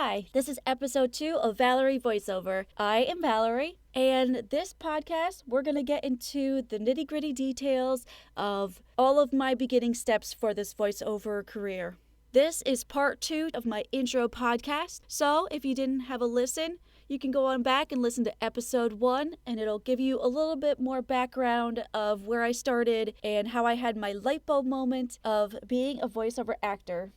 Hi, this is episode 2 of Valerie Voiceover. I am Valerie, and this podcast, we're going to get into the nitty gritty details of all of my beginning steps for this voiceover career. This is part 2 of my intro podcast, so if you didn't have a listen, you can go on back and listen to episode 1, and it'll give you a little bit more background of where I started and how I had my light bulb moment of being a voiceover actor.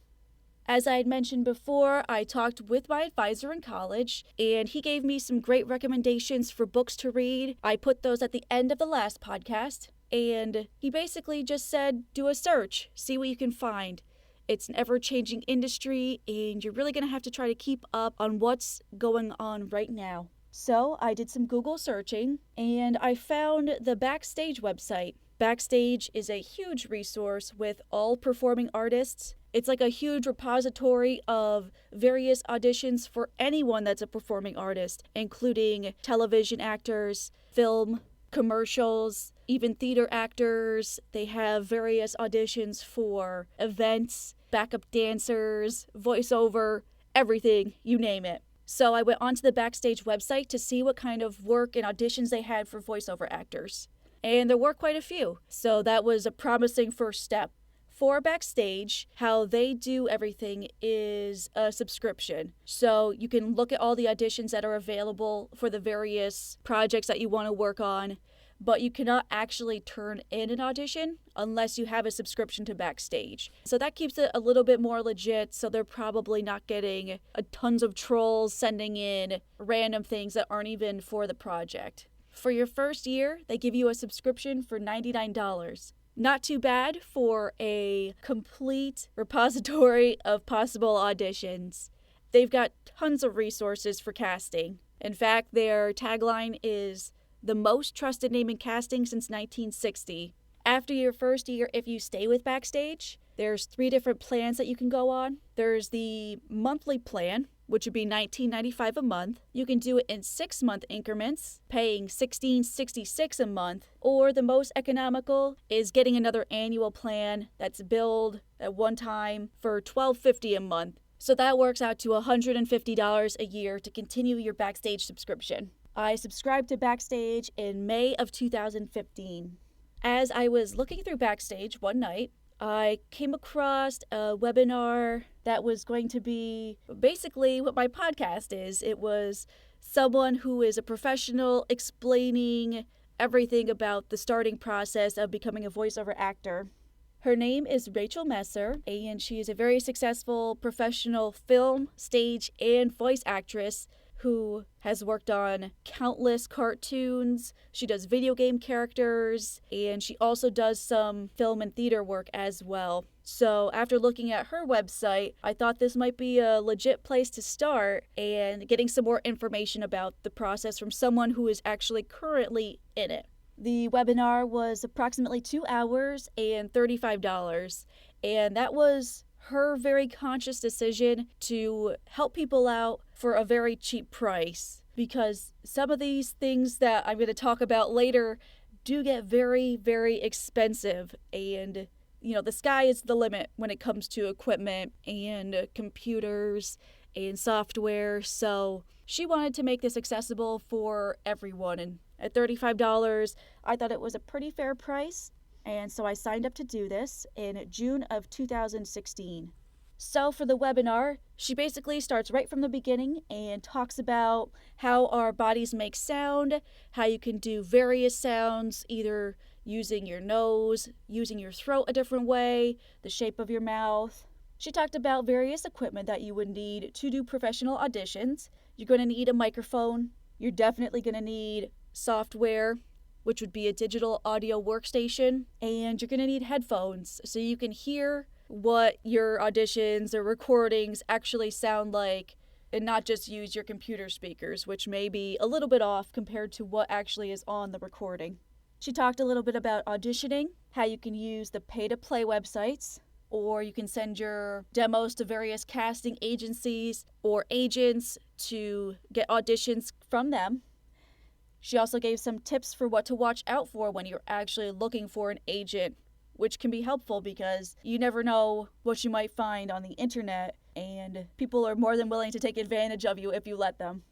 As I had mentioned before, I talked with my advisor in college, and he gave me some great recommendations for books to read. I put those at the end of the last podcast, and he basically just said, do a search, see what you can find. It's an ever-changing industry, and you're really going to have to try to keep up on what's going on right now. So I did some Google searching, and I found the Backstage website. Backstage is a huge resource with all performing artists. It's like a huge repository of various auditions for anyone that's a performing artist, including television actors, film, commercials, even theater actors. They have various auditions for events, backup dancers, voiceover, everything, you name it. So I went onto the Backstage website to see what kind of work and auditions they had for voiceover actors. And there were quite a few, so that was a promising first step. For Backstage, how they do everything is a subscription. So you can look at all the auditions that are available for the various projects that you want to work on, but you cannot actually turn in an audition unless you have a subscription to Backstage. So that keeps it a little bit more legit, so they're probably not getting tons of trolls sending in random things that aren't even for the project. For your first year, they give you a subscription for $99. Not too bad for a complete repository of possible auditions. They've got tons of resources for casting. In fact, their tagline is the most trusted name in casting since 1960. After your first year, if you stay with Backstage, there's 3 different plans that you can go on. There's the monthly plan, which would be $19.95 a month. You can do it in 6-month increments, paying $16.66 a month. Or the most economical is getting another annual plan that's billed at one time for $12.50 a month. So that works out to $150 a year to continue your Backstage subscription. I subscribed to Backstage in May of 2015. As I was looking through Backstage one night, I came across a webinar that was going to be basically what my podcast is. It was someone who is a professional explaining everything about the starting process of becoming a voiceover actor. Her name is Rachel Messer, and she is a very successful professional film, stage, and voice actress who has worked on countless cartoons. She does video game characters, and she also does some film and theater work as well. So after looking at her website, I thought this might be a legit place to start and getting some more information about the process from someone who is actually currently in it. The webinar was approximately 2 hours and $35, and that was her very conscious decision to help people out for a very cheap price, because some of these things that I'm going to talk about later do get very, very expensive, and the sky is the limit when it comes to equipment and computers and software. So she wanted to make this accessible for everyone, and at $35 I thought it was a pretty fair price. And so I signed up to do this in June of 2016. So for the webinar, she basically starts right from the beginning and talks about how our bodies make sound, how you can do various sounds, either using your nose, using your throat a different way, the shape of your mouth. She talked about various equipment that you would need to do professional auditions. You're going to need a microphone. You're definitely going to need software, which would be a digital audio workstation, and you're going to need headphones so you can hear what your auditions or recordings actually sound like and not just use your computer speakers, which may be a little bit off compared to what actually is on the recording. She talked a little bit about auditioning, how you can use the pay-to-play websites, or you can send your demos to various casting agencies or agents to get auditions from them. She also gave some tips for what to watch out for when you're actually looking for an agent, which can be helpful because you never know what you might find on the internet and people are more than willing to take advantage of you if you let them.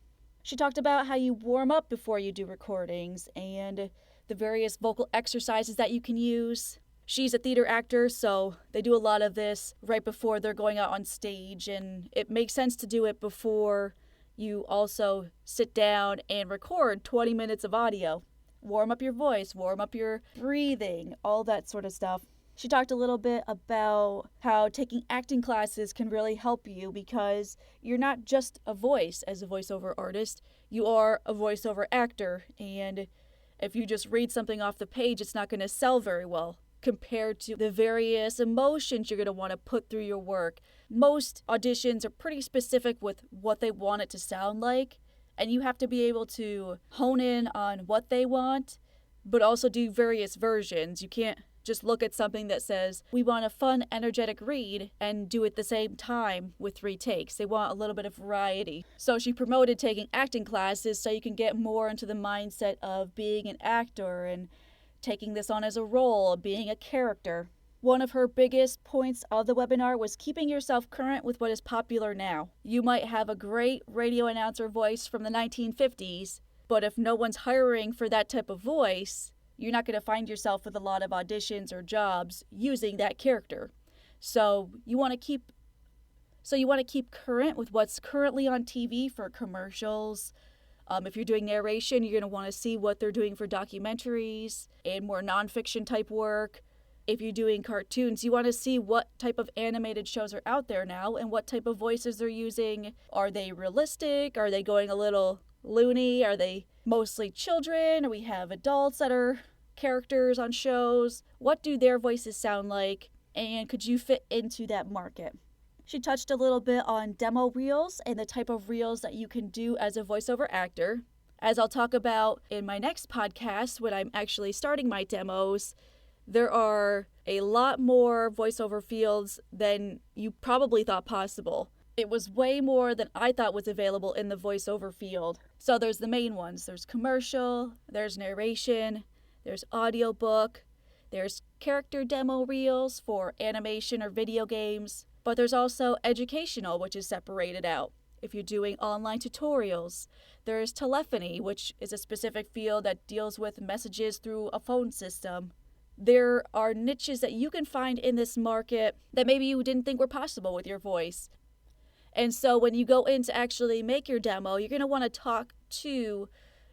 She talked about how you warm up before you do recordings and the various vocal exercises that you can use. She's a theater actor, so they do a lot of this right before they're going out on stage, and it makes sense to do it before you also sit down and record 20 minutes of audio. Warm up your voice, warm up your breathing, all that sort of stuff. She talked a little bit about how taking acting classes can really help you because you're not just a voice as a voiceover artist, you are a voiceover actor, and if you just read something off the page, it's not going to sell very well compared to the various emotions you're going to want to put through your work. Most auditions are pretty specific with what they want it to sound like, and you have to be able to hone in on what they want, but also do various versions. You can't just look at something that says, we want a fun, energetic read, and do it at the same time with 3 takes. They want a little bit of variety. So she promoted taking acting classes so you can get more into the mindset of being an actor and taking this on as a role, being a character. One of her biggest points of the webinar was keeping yourself current with what is popular now. You might have a great radio announcer voice from the 1950s, but if no one's hiring for that type of voice, you're not going to find yourself with a lot of auditions or jobs using that character. So you want to keep current with what's currently on TV for commercials. If you're doing narration, you're going to want to see what they're doing for documentaries and more nonfiction type work. If you're doing cartoons, you want to see what type of animated shows are out there now and what type of voices they're using. Are they realistic? Are they going a little loony? Are they mostly children? Or we have adults that are characters on shows? What do their voices sound like? And could you fit into that market? She touched a little bit on demo reels and the type of reels that you can do as a voiceover actor. As I'll talk about in my next podcast when I'm actually starting my demos, there are a lot more voiceover fields than you probably thought possible. It was way more than I thought was available in the voiceover field. So there's the main ones. There's commercial, there's narration, there's audiobook, there's character demo reels for animation or video games, but there's also educational, which is separated out. If you're doing online tutorials, there's telephony, which is a specific field that deals with messages through a phone system. There are niches that you can find in this market that maybe you didn't think were possible with your voice. And so when you go in to actually make your demo, you're going to want to talk to,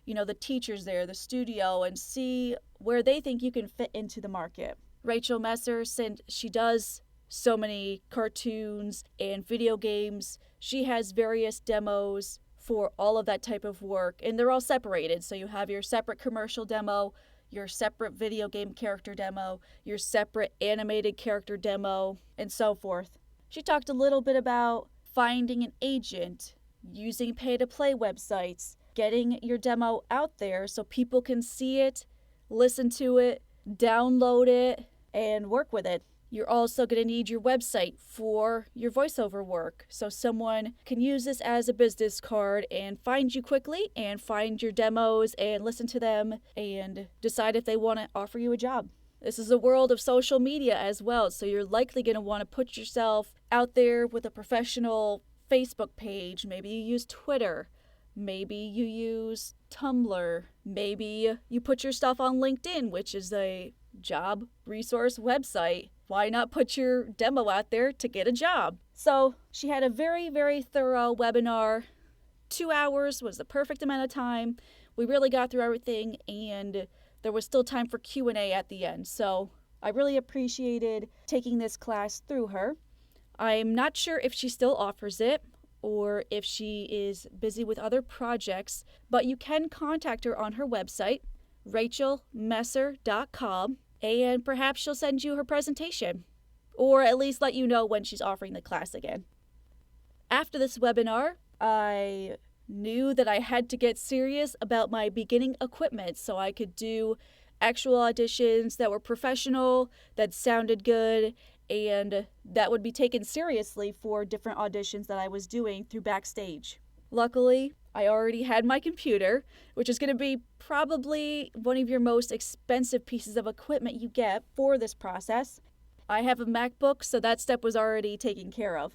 the teachers there, the studio, and see where they think you can fit into the market. Rachel Messer, since she does so many cartoons and video games, she has various demos for all of that type of work, and they're all separated. So you have your separate commercial demo, your separate video game character demo, your separate animated character demo, and so forth. She talked a little bit about finding an agent, using pay-to-play websites, getting your demo out there so people can see it, listen to it, download it, and work with it. You're also going to need your website for your voiceover work, so someone can use this as a business card and find you quickly and find your demos and listen to them and decide if they want to offer you a job. This is a world of social media as well, so you're likely going to want to put yourself out there with a professional Facebook page. Maybe you use Twitter. Maybe you use Tumblr. Maybe you put your stuff on LinkedIn, which is a job resource website. Why not put your demo out there to get a job? So she had a very, very thorough webinar. 2 hours was the perfect amount of time. We really got through everything, and there was still time for Q&A at the end. So I really appreciated taking this class through her. I'm not sure if she still offers it or if she is busy with other projects, but you can contact her on her website, rachelmesser.com, and perhaps she'll send you her presentation, or at least let you know when she's offering the class again. After this webinar, I knew that I had to get serious about my beginning equipment so I could do actual auditions that were professional, that sounded good, and that would be taken seriously for different auditions that I was doing through Backstage. Luckily, I already had my computer, which is going to be probably one of your most expensive pieces of equipment you get for this process. I have a MacBook, so that step was already taken care of.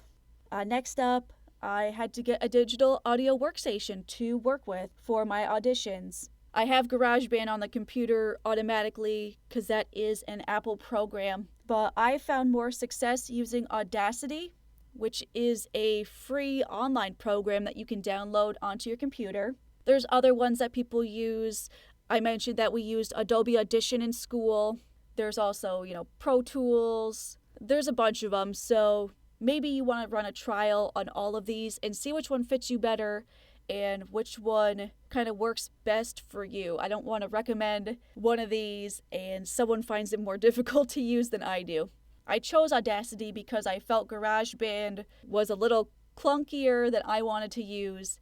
Next up, I had to get a digital audio workstation to work with for my auditions. I have GarageBand on the computer automatically because that is an Apple program, but I found more success using Audacity, which is a free online program that you can download onto your computer. There's other ones that people use. I mentioned that we used Adobe Audition in school. There's also, Pro Tools. There's a bunch of them, so maybe you want to run a trial on all of these and see which one fits you better and which one kind of works best for you. I don't want to recommend one of these and someone finds it more difficult to use than I do. I chose Audacity because I felt GarageBand was a little clunkier than I wanted to use.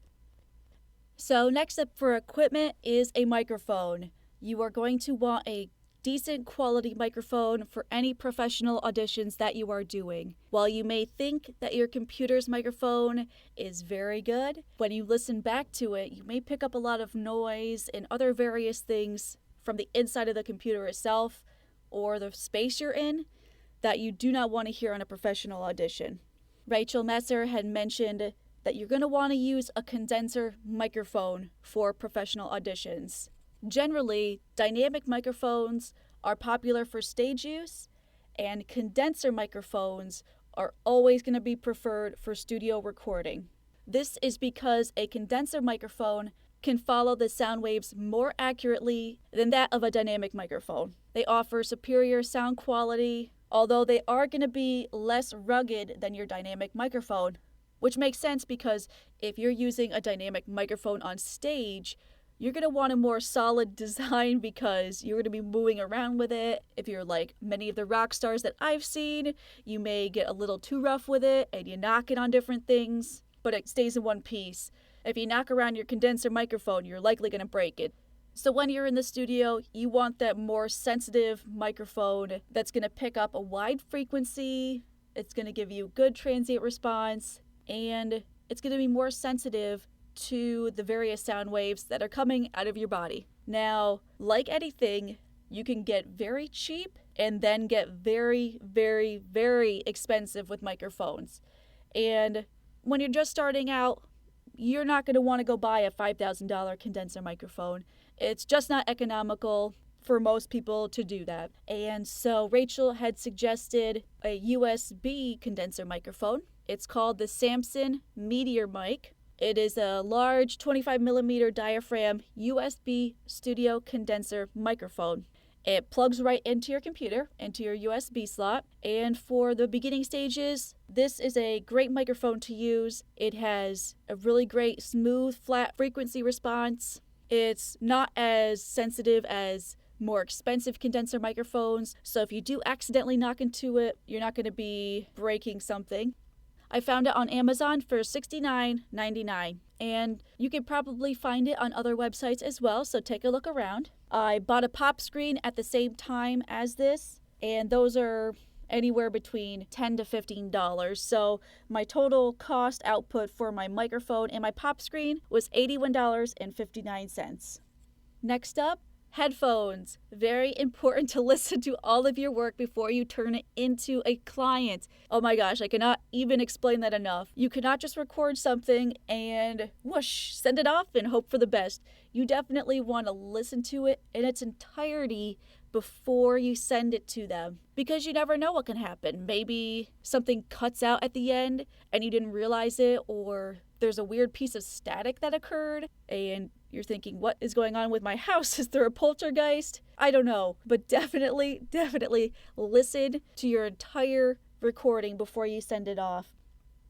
So next up for equipment is a microphone. You are going to want a decent quality microphone for any professional auditions that you are doing. While you may think that your computer's microphone is very good, when you listen back to it, you may pick up a lot of noise and other various things from the inside of the computer itself or the space you're in that you do not want to hear on a professional audition. Rachel Messer had mentioned that you're going to want to use a condenser microphone for professional auditions. Generally, dynamic microphones are popular for stage use, and condenser microphones are always going to be preferred for studio recording. This is because a condenser microphone can follow the sound waves more accurately than that of a dynamic microphone. They offer superior sound quality, although they are going to be less rugged than your dynamic microphone, which makes sense because if you're using a dynamic microphone on stage, you're going to want a more solid design because you're going to be moving around with it. If you're like many of the rock stars that I've seen, you may get a little too rough with it and you knock it on different things, but it stays in one piece. If you knock around your condenser microphone, you're likely going to break it. So when you're in the studio, you want that more sensitive microphone that's going to pick up a wide frequency, it's going to give you good transient response, and it's going to be more sensitive to the various sound waves that are coming out of your body. Now, like anything, you can get very cheap and then get very, very, very expensive with microphones. And when you're just starting out, you're not going to want to go buy a $5,000 condenser microphone. It's just not economical for most people to do that. And so Rachel had suggested a USB condenser microphone. It's called the Samson Meteor Mic. It is a large 25mm diaphragm USB studio condenser microphone. It plugs right into your computer, into your USB slot. And for the beginning stages, this is a great microphone to use. It has a really great smooth, flat frequency response. It's not as sensitive as more expensive condenser microphones. So if you do accidentally knock into it, you're not going to be breaking something. I found it on Amazon for $69.99, and you could probably find it on other websites as well, so take a look around. I bought a pop screen at the same time as this, and those are anywhere between $10 to $15. So my total cost output for my microphone and my pop screen was $81.59. Next up, headphones. Very important to listen to all of your work before you turn it into a client. Oh my gosh, I cannot even explain that enough. You cannot just record something and whoosh, send it off and hope for the best. You definitely want to listen to it in its entirety before you send it to them, because you never know what can happen. Maybe something cuts out at the end and you didn't realize it, or there's a weird piece of static that occurred and you're thinking, what is going on with my house? Is there a poltergeist? I don't know, but definitely listen to your entire recording before you send it off.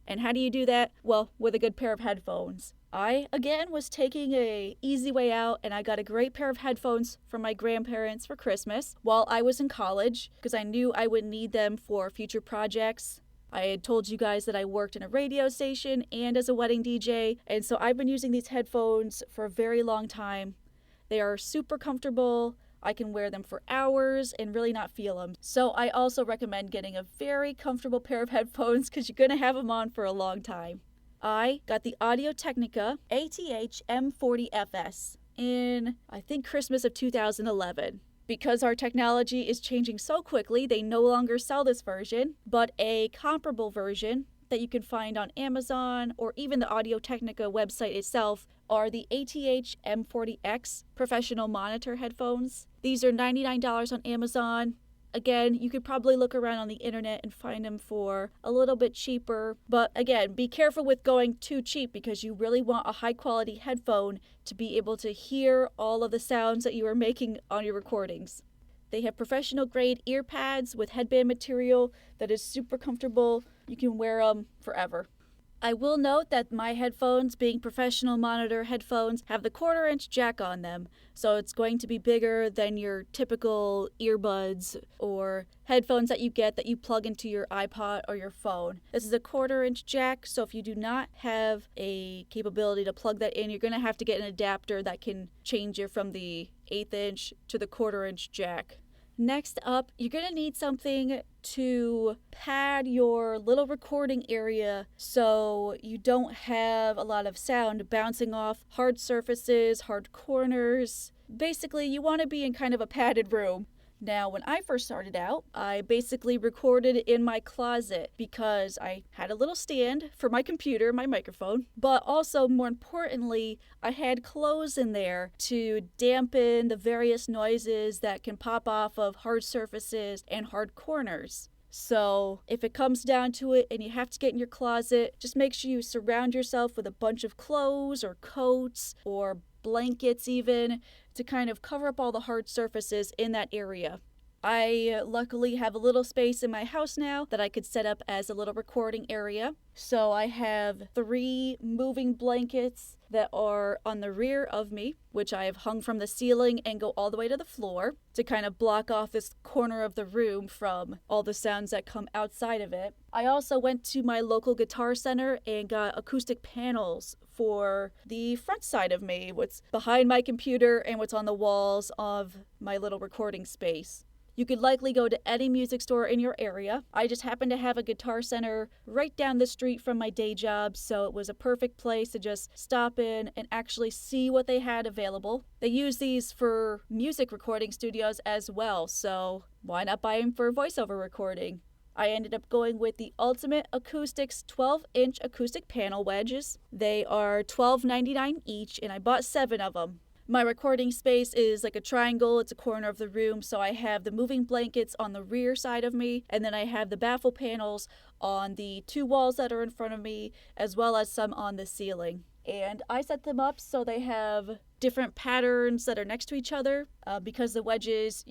And how do you do that? Well, with a good pair of headphones. I, again, was taking a easy way out, and I got a great pair of headphones from my grandparents for Christmas while I was in college, because I knew I would need them for future projects. I had told you guys that I worked in a radio station and as a wedding DJ, and so I've been using these headphones for a very long time. They are super comfortable. I can wear them for hours and really not feel them. So I also recommend getting a very comfortable pair of headphones because you're going to have them on for a long time. I got the Audio-Technica ATH M40FS in, I think, Christmas of 2011. Because our technology is changing so quickly, they no longer sell this version, but a comparable version that you can find on Amazon or even the Audio Technica website itself are the ATH M40X professional monitor headphones. These are $99 on Amazon. Again, you could probably look around on the internet and find them for a little bit cheaper. But again, be careful with going too cheap because you really want a high quality headphone to be able to hear all of the sounds that you are making on your recordings. They have professional grade ear pads with headband material that is super comfortable. You can wear them forever. I will note that my headphones, being professional monitor headphones, have the 1/4-inch jack on them. So it's going to be bigger than your typical earbuds or headphones that you get that you plug into your iPod or your phone. This is a 1/4-inch jack, so if you do not have a capability to plug that in, you're going to have to get an adapter that can change it from the 1/8 inch to the 1/4-inch jack. Next up, you're going to need something to pad your little recording area so you don't have a lot of sound bouncing off hard surfaces, hard corners. Basically, you want to be in kind of a padded room. Now, when I first started out, I basically recorded in my closet because I had a little stand for my computer, my microphone, but also, more importantly, I had clothes in there to dampen the various noises that can pop off of hard surfaces and hard corners. So, if it comes down to it and you have to get in your closet, just make sure you surround yourself with a bunch of clothes or coats or blankets even to kind of cover up all the hard surfaces in that area. I luckily have a little space in my house now that I could set up as a little recording area. So I have 3 moving blankets that are on the rear of me, which I have hung from the ceiling and go all the way to the floor to kind of block off this corner of the room from all the sounds that come outside of it. I also went to my local guitar center and got acoustic panels for the front side of me, what's behind my computer and what's on the walls of my little recording space. You could likely go to any music store in your area. I just happen to have a guitar center right down the street from my day job, so it was a perfect place to just stop in and actually see what they had available. They use these for music recording studios as well, so why not buy them for voiceover recording? I ended up going with the Ultimate Acoustics 12-inch acoustic panel wedges. They are $12.99 each, and I bought 7 of them. My recording space is like a triangle. It's a corner of the room, so I have the moving blankets on the rear side of me, and then I have the baffle panels on the 2 walls that are in front of me, as well as some on the ceiling. And I set them up so they have different patterns that are next to each other because the wedges,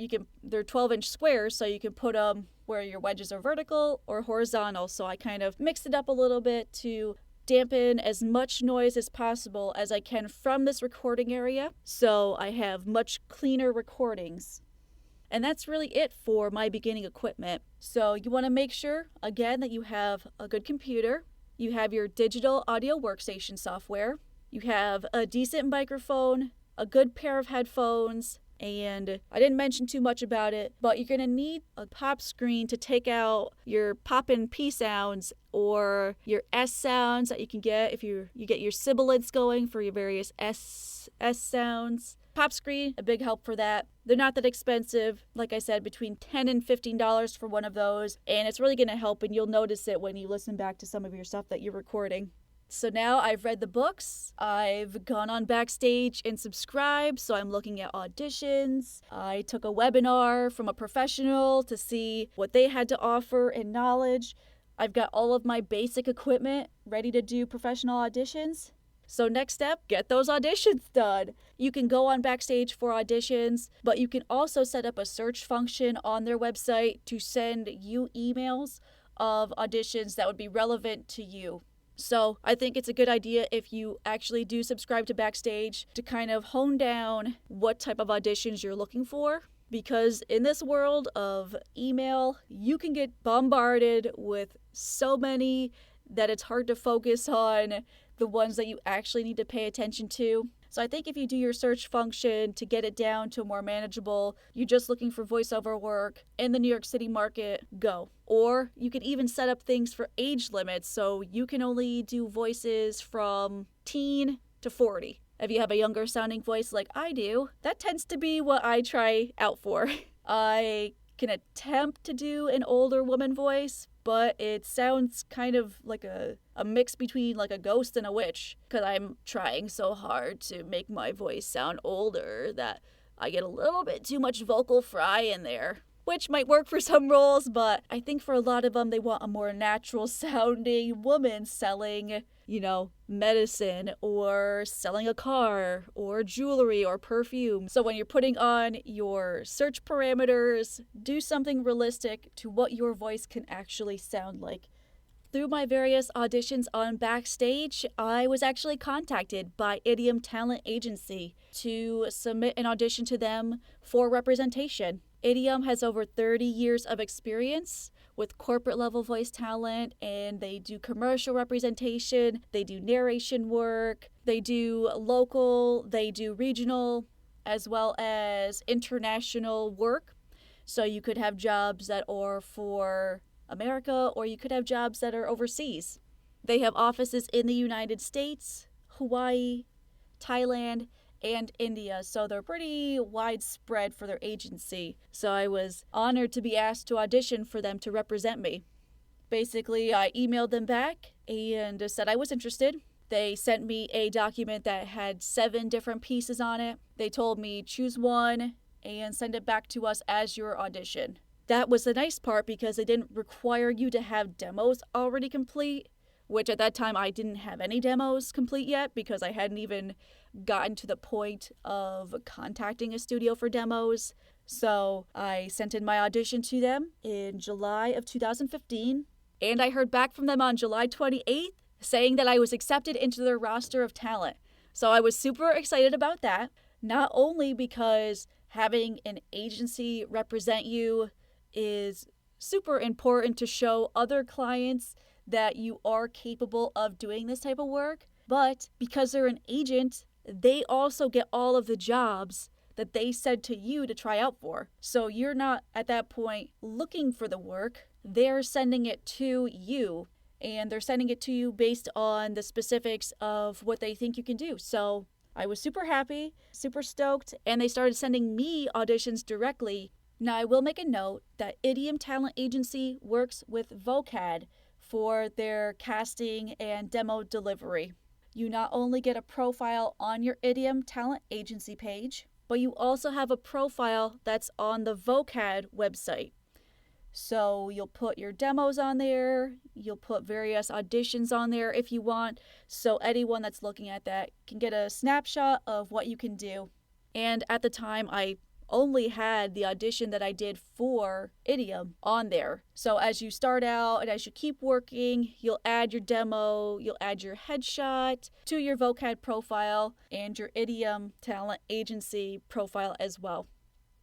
they're 12-inch squares, so you can put them where your wedges are vertical or horizontal. So I kind of mixed it up a little bit to dampen as much noise as possible as I can from this recording area, so I have much cleaner recordings. And that's really it for my beginning equipment. So you want to make sure, again, that you have a good computer, you have your digital audio workstation software, you have a decent microphone, a good pair of headphones, and I didn't mention too much about it, but you're going to need a pop screen to take out your pop and P sounds or your S sounds that you can get if you get your sibilants going for your various S sounds. Pop screen, a big help for that. They're not that expensive. Like I said, between $10 and $15 for one of those, and it's really going to help, and you'll notice it when you listen back to some of your stuff that you're recording. So now I've read the books, I've gone on Backstage and subscribed, so I'm looking at auditions. I took a webinar from a professional to see what they had to offer and knowledge. I've got all of my basic equipment ready to do professional auditions. So next step, get those auditions done. You can go on Backstage for auditions, but you can also set up a search function on their website to send you emails of auditions that would be relevant to you. So I think it's a good idea if you actually do subscribe to Backstage to kind of hone down what type of auditions you're looking for. Because in this world of email, you can get bombarded with so many that it's hard to focus on the ones that you actually need to pay attention to. So I think if you do your search function to get it down to more manageable, you're just looking for voiceover work in the New York City market, go. Or you could even set up things for age limits, so you can only do voices from teen to 40. If you have a younger sounding voice like I do, that tends to be what I try out for. I can attempt to do an older woman voice, but it sounds kind of like a mix between like a ghost and a witch, because I'm trying so hard to make my voice sound older that I get a little bit too much vocal fry in there. Which might work for some roles, but I think for a lot of them, they want a more natural sounding woman selling, medicine or selling a car or jewelry or perfume. So when you're putting on your search parameters, do something realistic to what your voice can actually sound like. Through my various auditions on Backstage, I was actually contacted by Idiom Talent Agency to submit an audition to them for representation. Idiom has over 30 years of experience with corporate level voice talent, and they do commercial representation, they do narration work, they do local, they do regional, as well as international work. So you could have jobs that are for America, or you could have jobs that are overseas. They have offices in the United States, Hawaii, Thailand, and India, so they're pretty widespread for their agency. So I was honored to be asked to audition for them to represent me. Basically, I emailed them back and said I was interested. They sent me a document that had 7 different pieces on it. They told me choose one and send it back to us as your audition. That was the nice part because they didn't require you to have demos already complete, which at that time I didn't have any demos complete yet because I hadn't even gotten to the point of contacting a studio for demos. So I sent in my audition to them in July of 2015, and I heard back from them on July 28th saying that I was accepted into their roster of talent. So I was super excited about that, not only because having an agency represent you is super important to show other clients that you are capable of doing this type of work, but because they're an agent, they also get all of the jobs that they said to you to try out for. So you're not at that point looking for the work, they're sending it to you, and they're sending it to you based on the specifics of what they think you can do. So I was super happy, super stoked, and they started sending me auditions directly. Now, I will make a note that Idiom Talent Agency works with Vocad for their casting and demo delivery. You not only get a profile on your Idiom Talent Agency page, but you also have a profile that's on the Vocad website. So you'll put your demos on there, you'll put various auditions on there if you want, so anyone that's looking at that can get a snapshot of what you can do. And at the time, I only had the audition that I did for Idiom on there. So as you start out and as you keep working, you'll add your demo, you'll add your headshot to your Vocad profile and your Idiom Talent Agency profile as well.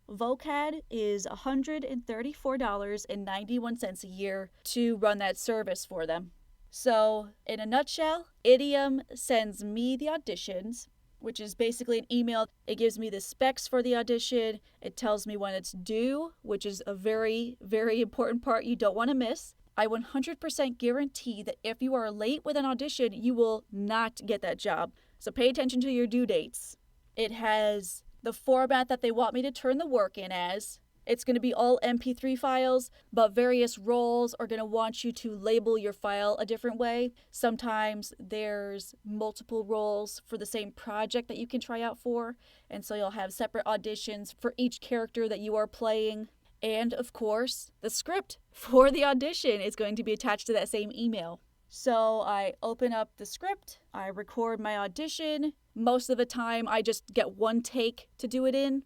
Vocad is $134.91 a year to run that service for them. So in a nutshell, Idiom sends me the auditions, which is basically an email. It gives me the specs for the audition. It tells me when it's due, which is a very, very important part you don't want to miss. I 100% guarantee that if you are late with an audition, you will not get that job. So pay attention to your due dates. It has the format that they want me to turn the work in as. It's going to be all MP3 files, but various roles are going to want you to label your file a different way. Sometimes there's multiple roles for the same project that you can try out for, and so you'll have separate auditions for each character that you are playing. And of course, the script for the audition is going to be attached to that same email. So I open up the script, I record my audition. Most of the time, I just get one take to do it in.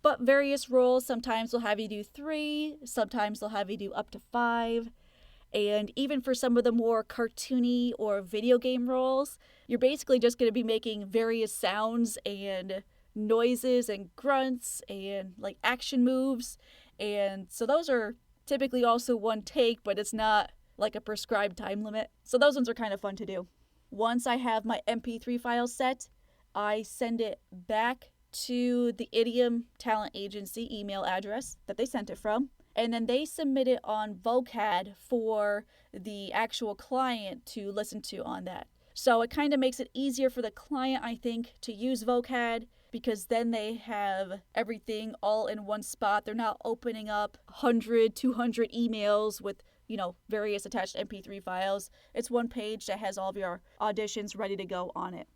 But various roles, sometimes they'll have you do 3, sometimes they'll have you do up to 5. And even for some of the more cartoony or video game roles, you're basically just going to be making various sounds and noises and grunts and like action moves. And so those are typically also one take, but it's not like a prescribed time limit. So those ones are kind of fun to do. Once I have my MP3 file set, I send it back to the Idiom Talent Agency email address that they sent it from, and then they submit it on Vocad for the actual client to listen to on that. So it kind of makes it easier for the client, I think, to use Vocad because then they have everything all in one spot. They're not opening up 100, 200 emails with, various attached MP3 files. It's one page that has all of your auditions ready to go on it.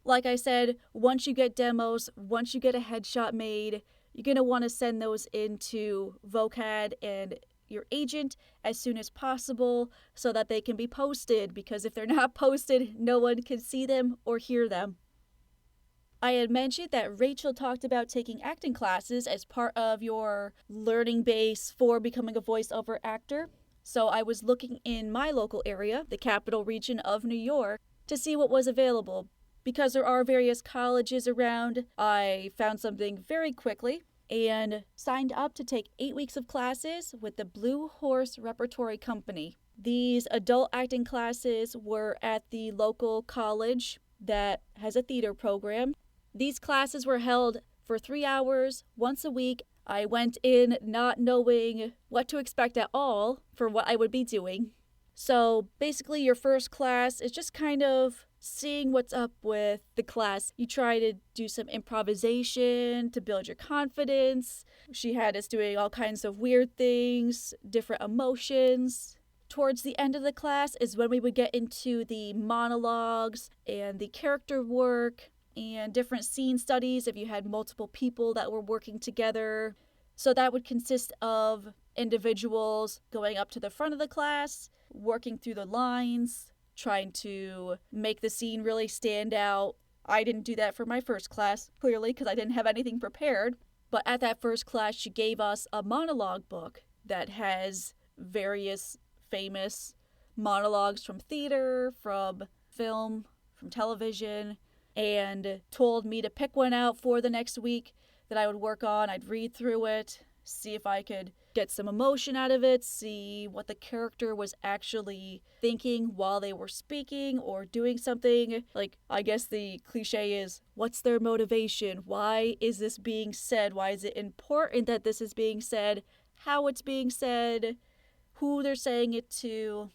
Like I said, once you get demos, once you get a headshot made, you're going to want to send those into Vocad and your agent as soon as possible so that they can be posted, because if they're not posted, no one can see them or hear them. I had mentioned that Rachel talked about taking acting classes as part of your learning base for becoming a voiceover actor. So I was looking in my local area, the capital region of New York, to see what was available. Because there are various colleges around, I found something very quickly and signed up to take 8 weeks of classes with the Blue Horse Repertory Company. These adult acting classes were at the local college that has a theater program. These classes were held for 3 hours once a week. I went in not knowing what to expect at all for what I would be doing. So basically your first class is just kind of seeing what's up with the class. You try to do some improvisation to build your confidence. She had us doing all kinds of weird things, different emotions. Towards the end of the class is when we would get into the monologues and the character work and different scene studies if you had multiple people that were working together. So that would consist of individuals going up to the front of the class, working through the lines, trying to make the scene really stand out. I didn't do that for my first class, clearly, because I didn't have anything prepared. But at that first class, she gave us a monologue book that has various famous monologues from theater, from film, from television, and told me to pick one out for the next week that I would work on. I'd read through it, see if I could get some emotion out of it, see what the character was actually thinking while they were speaking or doing something. Like, I guess the cliche is, what's their motivation? Why is this being said? Why is it important that this is being said? How it's being said? Who they're saying it to?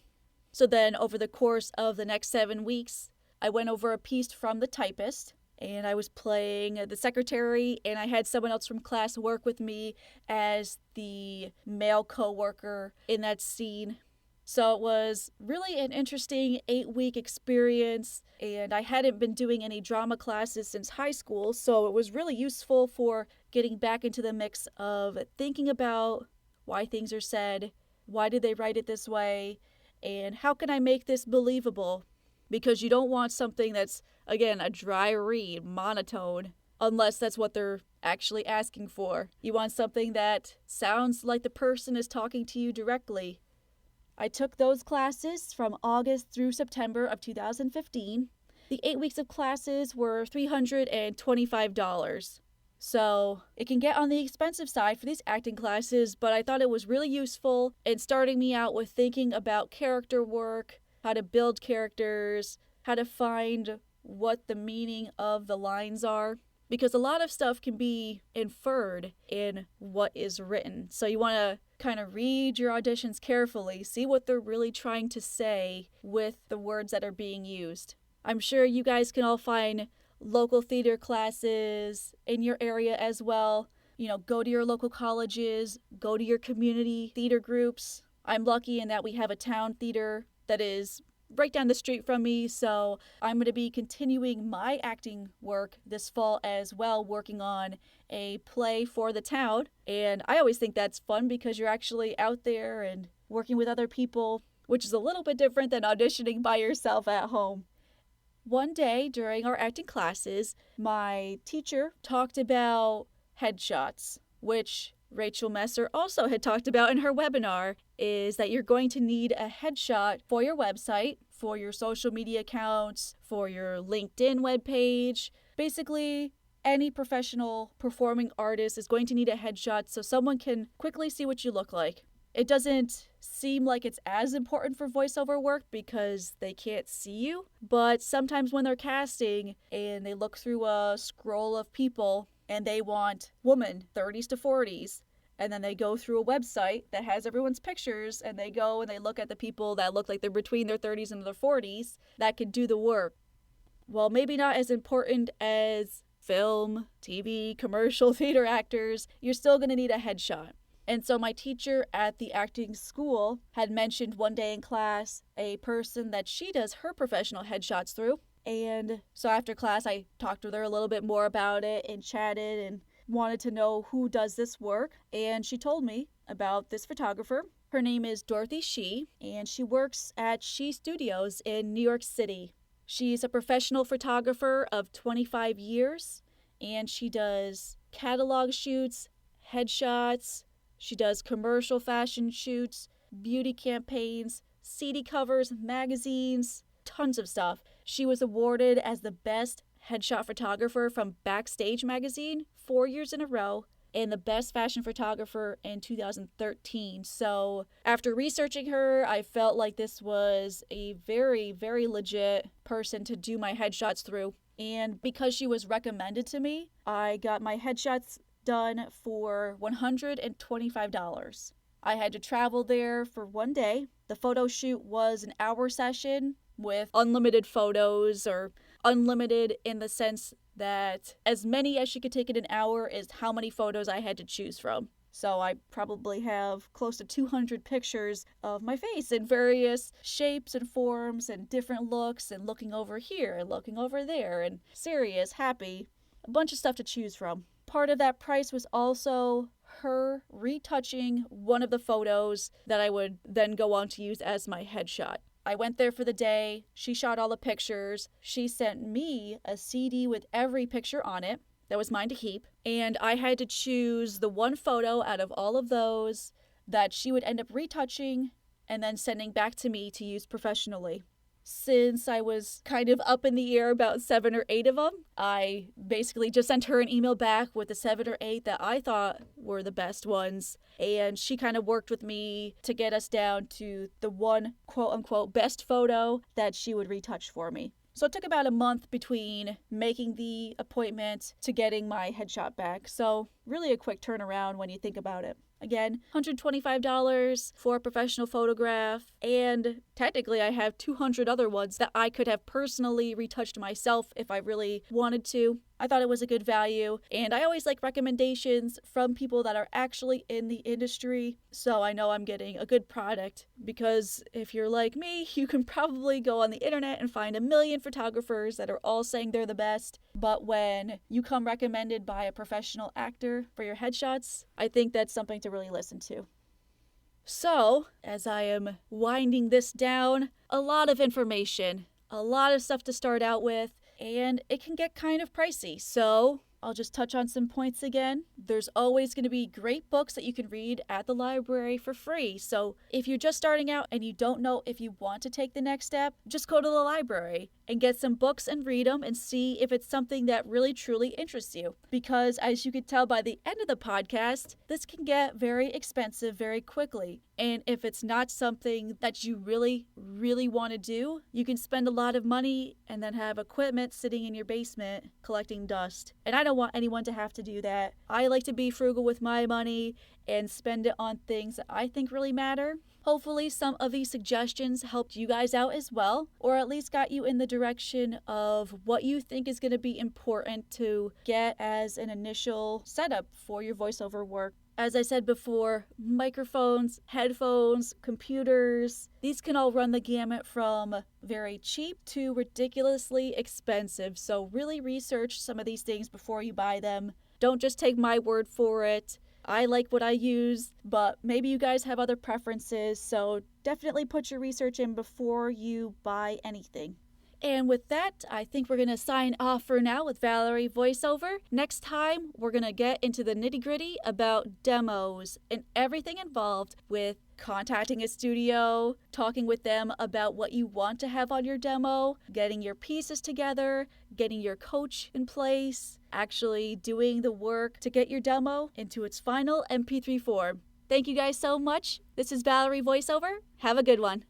So then, over the course of the next 7 weeks, I went over a piece from The Typist, and I was playing the secretary, and I had someone else from class work with me as the male co-worker in that scene. So it was really an interesting 8-week experience, and I hadn't been doing any drama classes since high school, so it was really useful for getting back into the mix of thinking about why things are said, why did they write it this way, and how can I make this believable? Because you don't want something that's, again, a dry read, monotone, unless that's what they're actually asking for. You want something that sounds like the person is talking to you directly. I took those classes from August through September of 2015. The 8 weeks of classes were $325. So it can get on the expensive side for these acting classes, but I thought it was really useful in starting me out with thinking about character work, how to build characters, how to find what the meaning of the lines are. Because a lot of stuff can be inferred in what is written. So you want to kind of read your auditions carefully, see what they're really trying to say with the words that are being used. I'm sure you guys can all find local theater classes in your area as well. Go to your local colleges, go to your community theater groups. I'm lucky in that we have a town theater that is right down the street from me, so I'm going to be continuing my acting work this fall as well, working on a play for the town. And I always think that's fun because you're actually out there and working with other people, which is a little bit different than auditioning by yourself at home. One day during our acting classes, my teacher talked about headshots, which Rachel Messer also had talked about in her webinar, is that you're going to need a headshot for your website, for your social media accounts, for your LinkedIn webpage. Basically, any professional performing artist is going to need a headshot so someone can quickly see what you look like. It doesn't seem like it's as important for voiceover work because they can't see you, but sometimes when they're casting and they look through a scroll of people and they want woman 30s to 40s, and then they go through a website that has everyone's pictures and they go and they look at the people that look like they're between their 30s and their 40s that could do the work. Well, maybe not as important as film, TV, commercial, theater actors, you're still going to need a headshot. And so my teacher at the acting school had mentioned one day in class a person that she does her professional headshots through. And so after class, I talked with her a little bit more about it and chatted and wanted to know who does this work. And she told me about this photographer. Her name is Dorothy Shih, and she works at Shih Studios in New York City. She's a professional photographer of 25 years, and she does catalog shoots, headshots. She does commercial fashion shoots, beauty campaigns, CD covers, magazines, tons of stuff. She was awarded as the best headshot photographer from Backstage magazine 4 years in a row and the best fashion photographer in 2013. So after researching her, I felt like this was a very, very legit person to do my headshots through. And because she was recommended to me, I got my headshots done for $125. I had to travel there for one day. The photo shoot was an hour session with unlimited photos, or unlimited in the sense that as many as she could take in an hour is how many photos I had to choose from. So I probably have close to 200 pictures of my face in various shapes and forms and different looks, and looking over here and looking over there, and serious, happy, a bunch of stuff to choose from. Part of that price was also her retouching one of the photos that I would then go on to use as my headshot. I went there for the day. She shot all the pictures. She sent me a CD with every picture on it. That was mine to keep. And I had to choose the one photo out of all of those that she would end up retouching and then sending back to me to use professionally. Since I was kind of up in the air about 7 or 8 of them, I basically just sent her an email back with the 7 or 8 that I thought were the best ones. And she kind of worked with me to get us down to the one quote-unquote best photo that she would retouch for me. So it took about a month between making the appointment to getting my headshot back. So really a quick turnaround when you think about it. Again, $125 for a professional photograph, and technically I have 200 other ones that I could have personally retouched myself if I really wanted to. I thought it was a good value, and I always like recommendations from people that are actually in the industry, so I know I'm getting a good product, because if you're like me, you can probably go on the internet and find a million photographers that are all saying they're the best, but when you come recommended by a professional actor for your headshots, I think that's something to really listen to. So, as I am winding this down, a lot of information, a lot of stuff to start out with, and it can get kind of pricey. So I'll just touch on some points again. There's always going to be great books that you can read at the library for free. So if you're just starting out and you don't know if you want to take the next step, just go to the library and get some books and read them and see if it's something that really truly interests you. Because as you can tell by the end of the podcast, this can get very expensive very quickly. And if it's not something that you really, really want to do, you can spend a lot of money and then have equipment sitting in your basement collecting dust. And I don't want anyone to have to do that. I like to be frugal with my money and spend it on things that I think really matter. Hopefully some of these suggestions helped you guys out as well, or at least got you in the direction of what you think is going to be important to get as an initial setup for your voiceover work. As I said before, microphones, headphones, computers, these can all run the gamut from very cheap to ridiculously expensive. So really research some of these things before you buy them. Don't just take my word for it. I like what I use, but maybe you guys have other preferences, so definitely put your research in before you buy anything. And with that, I think we're going to sign off for now with Valerie voiceover. Next time, we're going to get into the nitty-gritty about demos and everything involved with contacting a studio, talking with them about what you want to have on your demo, getting your pieces together, getting your coach in place, actually doing the work to get your demo into its final MP3 form. Thank you guys so much. This is Valerie voiceover. Have a good one.